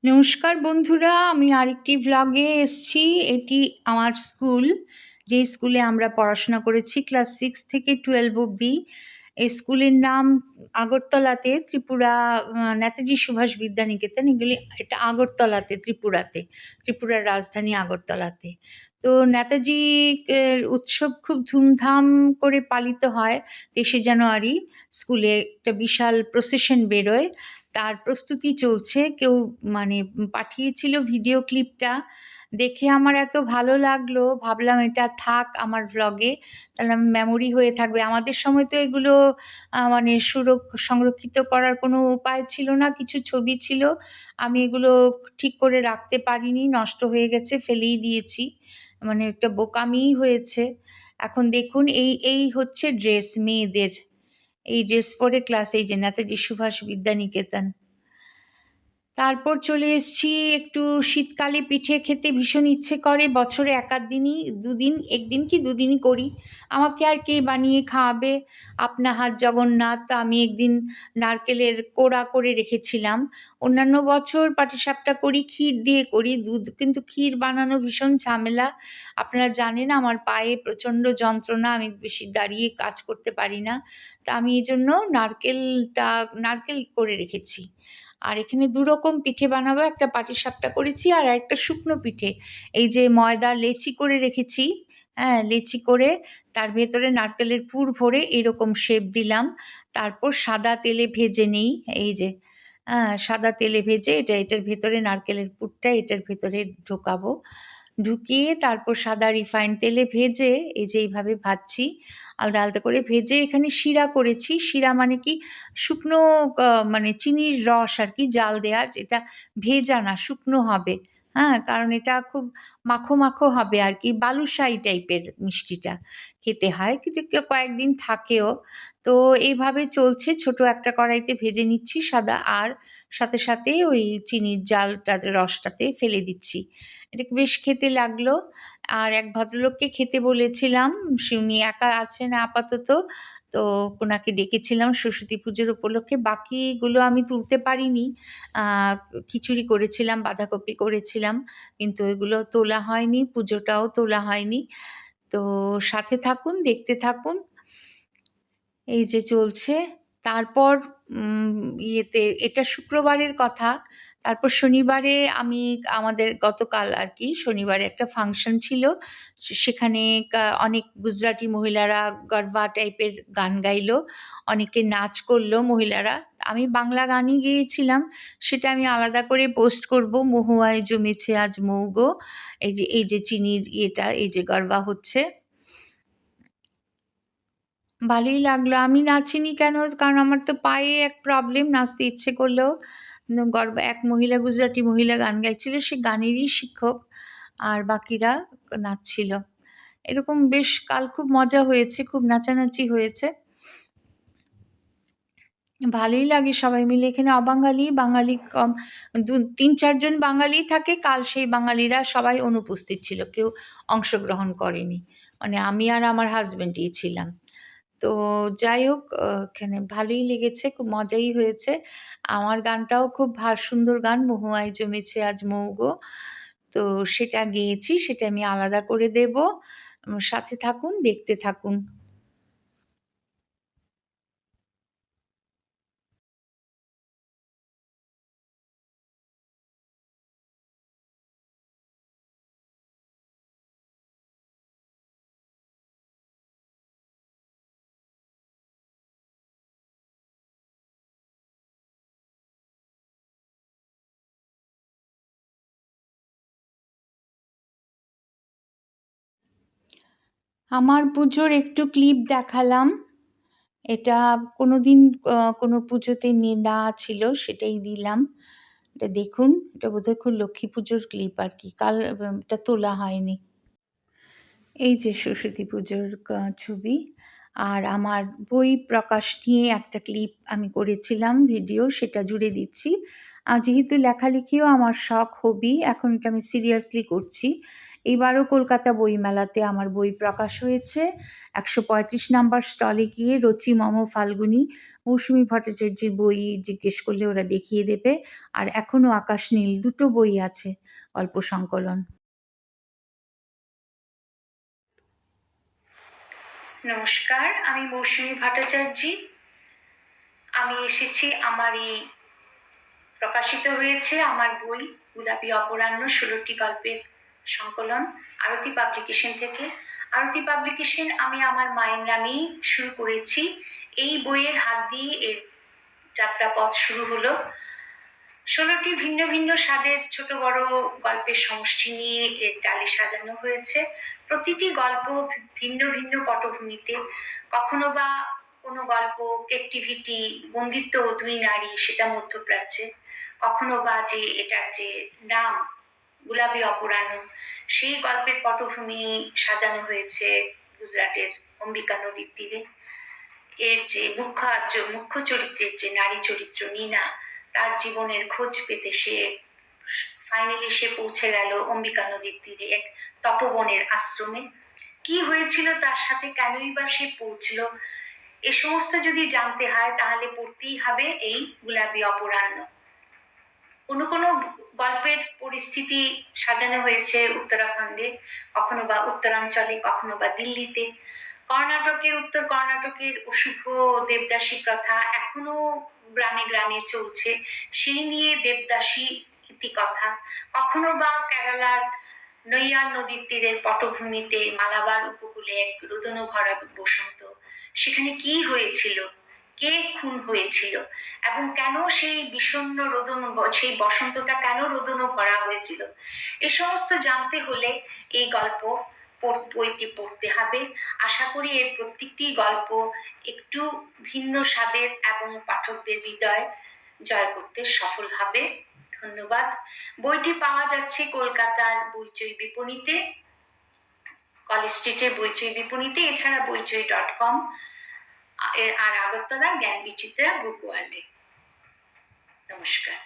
নমস্কার বন্ধুরা, আমি আরেকটি ভ্লগে এসেছি। এটি আমার স্কুল, যে স্কুলে আমরা পড়াশোনা করেছি ক্লাস 6 থেকে 12 অবধি। এই স্কুলের নাম আগরতলাতে, ত্রিপুরা, নেতাজি সুভাষ বিদ্যানিকেতন। এটা আগরতলাতে, ত্রিপুরার রাজধানী আগরতলাতে। তো নেতাজি উৎসব খুব ধুমধাম করে পালিত হয়। 23শে জানুয়ারি স্কুলে একটা বিশাল প্রসেশন বেরোয়, তার প্রস্তুতি চলছে। কেউ মানে পাঠিয়েছিল ভিডিও ক্লিপটা, দেখে আমার এত ভালো লাগলো, ভাবলাম এটা থাক আমার ভ্লগে, তাহলে মেমোরি হয়ে থাকবে। আমাদের সময় তো এগুলো মানে সংরক্ষিত করার কোনো উপায় ছিল না। কিছু ছবি ছিল, আমি এগুলো ঠিক করে রাখতে পারিনি, নষ্ট হয়ে গেছে, ফেলেই দিয়েছি। মানে একটা বোকামিই হয়েছে। এখন দেখুন, এই এই হচ্ছে ড্রেস মেয়েদের। এই ড্রেস পরে ক্লাস, এই যে নেতাজি সুভাষ বিদ্যানিকেতন। তারপর চলে এসেছি, একটু শীতকালে পিঠে খেতে ভীষণ ইচ্ছে করে। বছরে একদিন কি দুদিনই করি। আমাকে আর কে বানিয়ে খাওয়াবে? আপনা হাত জগন্নাথ। তো আমি একদিন নারকেলের কোড়া করে রেখেছিলাম। অন্যান্য বছর পাটিসাপটা করি, ক্ষীর দিয়ে করি, দুধ, কিন্তু ক্ষীর বানানো ভীষণ ঝামেলা। আপনারা জানেন আমার পায়ে প্রচণ্ড যন্ত্রণা, আমি বেশি দাঁড়িয়ে কাজ করতে পারি না। তা আমি এই জন্য নারকেল করে রেখেছি। আর এখানে দুরকম পিঠে বানাবো, একটা পাটিসাপটা করেছি আর একটা শুকনো পিঠে। এই যে ময়দা লেচি করে রেখেছি, হ্যাঁ, লেচি করে তার ভেতরে নারকেলের পুর ভরে এরকম শেপ দিলাম। তারপর সাদা তেলে ভেজে নেই, এই যে, হ্যাঁ, সাদা তেলে ভেজে এটার ভেতরে নারকেলের পুরটা এটার ভেতরে ঢোকাবো। ঢুকিয়ে তারপর সাদা রিফাইন তেলে ভেজে, এই যে এইভাবে ভাজছি, আলাদা আলাদা করে ভেজে এখানে শিরা করেছি। শিরা মানে কি, শুকনো মানে চিনির রস আর কি, জাল দেওয়া। এটা ভেজা না, শুকনো হবে। হ্যাঁ, কারণ এটা খুব মাখো মাখো হবে আর কি, বালুশাহী টাইপের মিষ্টিটা খেতে হয়, কিন্তু কেউ কয়েকদিন থাকেও। তো এইভাবে চলছে, ছোট একটা কড়াইতে ভেজে নিচ্ছি সাদা, আর সাথে সাথে ওই চিনির জালটাতে, রসটাতে ফেলে দিচ্ছি। এটা বেশ খেতে লাগলো। আর এক ভদ্রলোককে খেতে বলেছিলাম, উনি একা আছেন আপাতত, তো ওনাকে ডেকেছিলাম সরস্বতী পুজোর উপলক্ষে। বাকিগুলো আমি তুলতে পারিনি। খিচুড়ি করেছিলাম, বাঁধাকপি করেছিলাম, কিন্তু এগুলো তোলা হয়নি, পুজোটাও তোলা হয়নি। তো সাথে থাকুন, দেখতে থাকুন। এই যে চলছে। তারপর ইয়েতে, এটা শুক্রবারের কথা। তারপর শনিবারে আমাদের গতকাল আর কি, শনিবারে একটা ফাংশন ছিল। সেখানে অনেক গুজরাটি মহিলারা গরবা টাইপের গান গাইলো, অনেকে নাচ করলো মহিলারা। আমি বাংলা গানই গেয়েছিলাম, সেটা আমি আলাদা করে পোস্ট করব। মহুয়ায় জমেছে আজ মৌগো, এই যে চিনির ইয়েটা, এই যে গরবা হচ্ছে, ভালোই লাগলো। আমি নাচিনি কেন? কারণ আমার তো পায়ে এক প্রবলেম, নাচতে ইচ্ছে করলেও। এক মহিলা, গুজরাটি মহিলা গান গাইছিল, সে গানেরই শিক্ষক, আর বাকিরা নাচছিল। এরকম বেশ কাল খুব মজা হয়েছে, খুব নাচানাচি হয়েছে, ভালোই লাগে সবাই মিলে। এখানে অবাঙালি বাঙালি কম, 3-4 জন বাঙালি থাকে। কাল সেই বাঙালিরা সবাই অনুপস্থিত ছিল, কেউ অংশগ্রহণ করেনি। মানে আমি আর আমার হাজবেন্ডই ছিলাম। তো যাই হোক, এখানে ভালোই লেগেছে, খুব মজাই হয়েছে। আমার গানটাও খুব সুন্দর গান, মহুয়ায় জমেছে আজ মৌগো। তো সেটা গেয়েছি, সেটা আমি আলাদা করে দেব। সাথে থাকুন, দেখতে থাকুন। আমার পুজোর একটু ক্লিপ দেখালাম। এটা কোনোদিন কোনো পুজোতে দেওয়া ছিল, সেটাই দিলাম। এটা দেখুন, এটা বোধহয় খুব লক্ষ্মী পুজোর ক্লিপ আর কি, কাল এটা তোলা হয়নি। এই যে সরস্বতী পুজোর ছবি। আর আমার বই প্রকাশ নিয়ে একটা ক্লিপ আমি করেছিলাম, ভিডিও, সেটা জুড়ে দিচ্ছি। যেহেতু লেখালেখিও আমার শখ, হবি, এখন এটা আমি সিরিয়াসলি করছি। এইবারও কলকাতা বইমেলাতে আমার বই প্রকাশ হয়েছে। 135 নাম্বার স্টলে গিয়ে রচি মম ফাল্গুনী মৌসুমী ভট্টাচার্যের বই জিজ্ঞেস করলে ওরা দেখিয়ে দেবে। আর এখনো আকাশ নীল দুটো বই আছে গল্প সংকলন। নমস্কার, আমি মৌসুমী ভট্টাচার্য। আমি এসেছি আমার এই প্রকাশিত হয়েছে আমার বই গোলাপী অপরাহ্ন 16টি গল্পের সংকলন আরতি পাবলিকেশন থেকে। আরতি পাবলিকেশন আমি আমার মায়ের নামেই শুরু করেছি। এই বইয়ের হাত দিয়ে এর যাত্রাপথ শুরু হলো। 16টি ভিন্ন ভিন্ন স্বাদের ছোট বড় গল্পের সমষ্টি নিয়ে এর ডালি সাজানো হয়েছে। প্রতিটি গল্প ভিন্ন ভিন্ন পটভূমিতে, কখনো বা কোনো গল্প ক্যাপটিভিটি, বন্দিত্ব দুই নারী, সেটা মধ্যপ্রাচ্যে, কখনো বা যে এটার যে নাম গোলাপী অপরাহ্ন, সেই গল্পের পটভূমি সাজানো হয়েছে গুজরাটের অম্বিকা নদীর তীরে। এর যে মুখ্য চরিত্রের যে নারী চরিত্র নীনা, তার জীবনের খোঁজ পেতে সে ফাইনালি সে পৌঁছে গেল অম্বিকা নদীর তীরে এক তপবনের আশ্রমে। কি হয়েছিল তার সাথে, কেনই বা সে পৌঁছল, এ সমস্ত যদি জানতে হয় তাহলে পড়তেই হবে এই গোলাপী অপরাহ্ন। কোনো কোনো গল্পের পরিস্থিতি সাজানো হয়েছে উত্তরাখণ্ডে, কখনো বা উত্তরাঞ্চলে, কখনো বা দিল্লিতে। উত্তর কর্ণাটকের অশুভ দেবদাসী প্রথা এখনো গ্রামে গ্রামে চলছে, সেই নিয়ে দেবদাসী ইতিকথা। কখনো বা কেরালার নৈয়ার নদীর তীরের পটভূমিতে মালাবার উপকূলে এক রোদন ভরা বসন্ত, সেখানে কি হয়েছিল, কে খুন হয়েছিল, এবং কেন সেই বিষণ্ণ রোদন, সেই বসন্তটা কেন রোদন ভরা হয়েছিল, এ সমস্ত জানতে হলে এই বইটি পড়তে হবে। আশা করি এর প্রত্যেকটি গল্প একটু ভিন্ন স্বাদের এবং পাঠকদের হৃদয় জয় করতে সফল হবে। ধন্যবাদ। বইটি পাওয়া যাচ্ছে কলকাতার বইচই বিপণীতে, কলেজ স্ট্রিটের বইচই বিপণীতে, এছাড়া বইচই.com আর আগরতলার জ্ঞান বিচিত্রা বুক ওয়ার্ল্ডে। নমস্কার।